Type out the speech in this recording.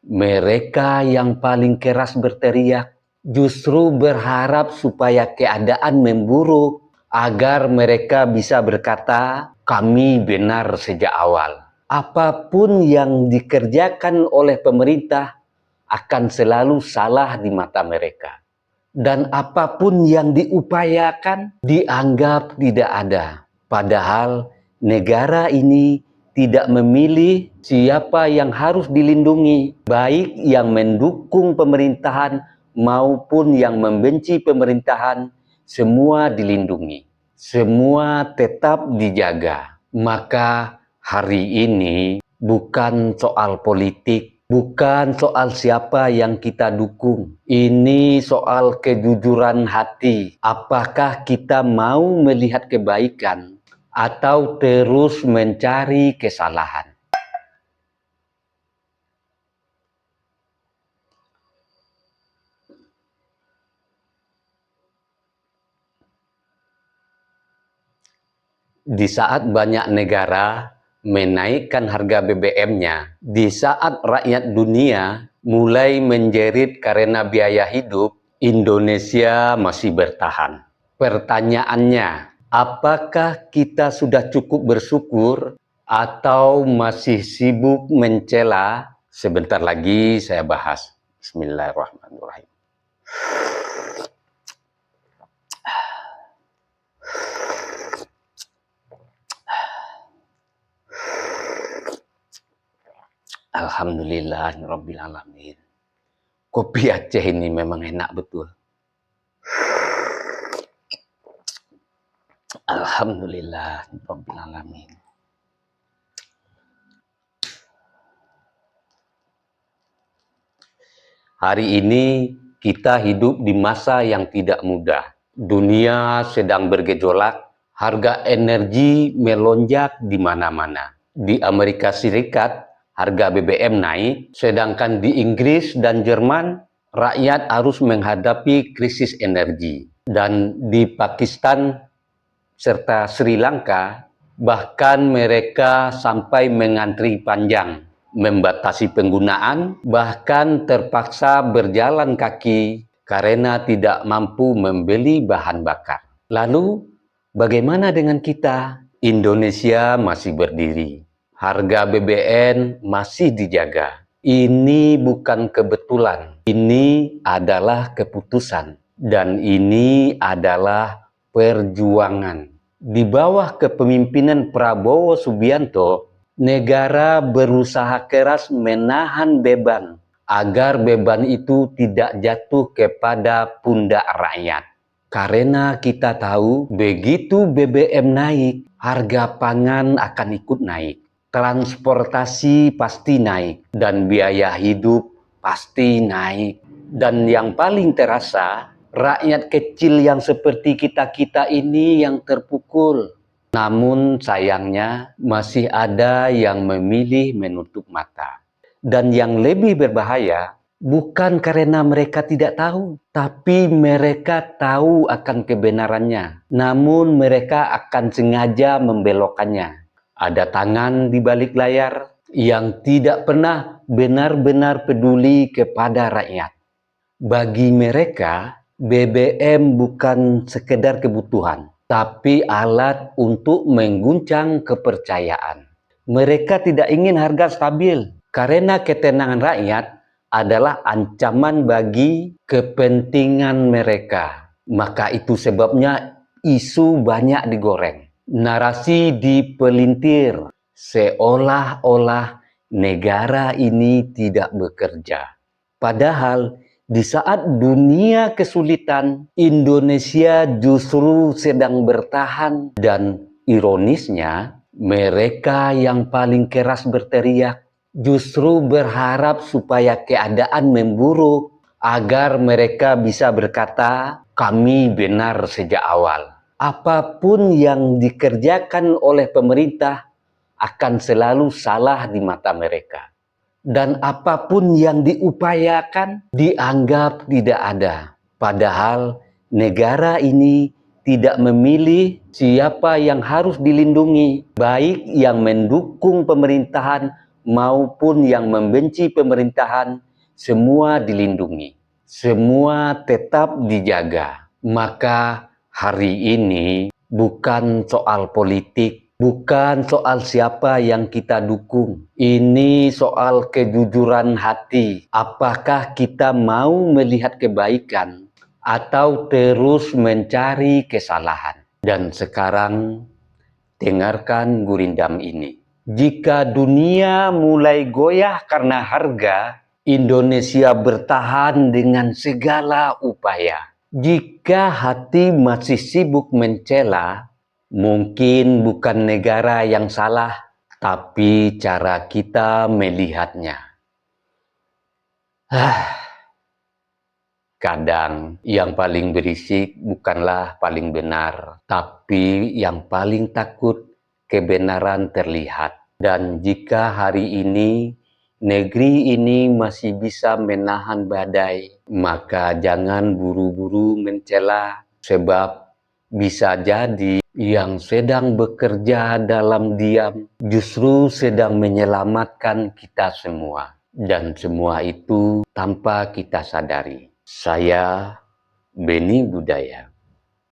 Mereka yang paling keras berteriak justru berharap supaya keadaan memburuk agar mereka bisa berkata, kami benar sejak awal. Apapun yang dikerjakan oleh pemerintah akan selalu salah di mata mereka. Dan apapun yang diupayakan dianggap tidak ada. Padahal negara ini tidak memilih siapa yang harus dilindungi, baik yang mendukung pemerintahan maupun yang membenci pemerintahan, semua dilindungi, semua tetap dijaga. Maka hari ini bukan soal politik, bukan soal siapa yang kita dukung. Ini soal kejujuran hati. Apakah kita mau melihat kebaikan atau terus mencari kesalahan? Di saat banyak negara menaikkan harga BBM-nya, di saat rakyat dunia mulai menjerit karena biaya hidup, Indonesia masih bertahan. Pertanyaannya, apakah kita sudah cukup bersyukur atau masih sibuk mencela? Sebentar lagi saya bahas. Bismillahirrahmanirrahim. Alhamdulillahirabbil alamin. Kopi Aceh ini memang enak betul. Alhamdulillahirabbil alamin. Hari ini kita hidup di masa yang tidak mudah. Dunia sedang bergejolak, harga energi melonjak di mana-mana. Di Amerika Serikat, harga BBM naik, sedangkan di Inggris dan Jerman, rakyat harus menghadapi krisis energi. Dan di Pakistan serta Sri Lanka, bahkan mereka sampai mengantri panjang, membatasi penggunaan, bahkan terpaksa berjalan kaki karena tidak mampu membeli bahan bakar. Lalu, bagaimana dengan kita? Indonesia masih berdiri. Harga BBM masih dijaga. Ini bukan kebetulan. Ini adalah keputusan. Dan ini adalah perjuangan. Di bawah kepemimpinan Prabowo Subianto, negara berusaha keras menahan beban agar beban itu tidak jatuh kepada pundak rakyat. Karena kita tahu begitu BBM naik, harga pangan akan ikut naik. Transportasi pasti naik dan biaya hidup pasti naik. Dan yang paling terasa, rakyat kecil yang seperti kita-kita ini yang terpukul. Namun sayangnya masih ada yang memilih menutup mata. Dan yang lebih berbahaya, bukan karena mereka tidak tahu, tapi mereka tahu akan kebenarannya. Namun mereka akan sengaja membelokkannya. Ada tangan di balik layar yang tidak pernah benar-benar peduli kepada rakyat. Bagi mereka, BBM bukan sekedar kebutuhan, tapi alat untuk mengguncang kepercayaan. Mereka tidak ingin harga stabil, karena ketenangan rakyat adalah ancaman bagi kepentingan mereka. Maka itu sebabnya isu banyak digoreng. Narasi dipelintir, seolah-olah negara ini tidak bekerja. Padahal di saat dunia kesulitan, Indonesia justru sedang bertahan. Dan ironisnya, mereka yang paling keras berteriak justru berharap supaya keadaan memburuk agar mereka bisa berkata, kami benar sejak awal. Apapun yang dikerjakan oleh pemerintah akan selalu salah di mata mereka. Dan apapun yang diupayakan dianggap tidak ada. Padahal negara ini tidak memilih siapa yang harus dilindungi, baik yang mendukung pemerintahan maupun yang membenci pemerintahan, semua dilindungi, semua tetap dijaga. Maka hari ini bukan soal politik, bukan soal siapa yang kita dukung. Ini soal kejujuran hati. Apakah kita mau melihat kebaikan atau terus mencari kesalahan? Dan sekarang dengarkan gurindam ini. Jika dunia mulai goyah karena harga, Indonesia bertahan dengan segala upaya. Jika hati masih sibuk mencela, mungkin bukan negara yang salah, tapi cara kita melihatnya. Kadang yang paling berisik bukanlah paling benar, tapi yang paling takut kebenaran terlihat. Dan jika hari ini negeri ini masih bisa menahan badai, maka jangan buru-buru mencela, sebab bisa jadi yang sedang bekerja dalam diam justru sedang menyelamatkan kita semua. Dan semua itu tanpa kita sadari. Saya Beni Budaya.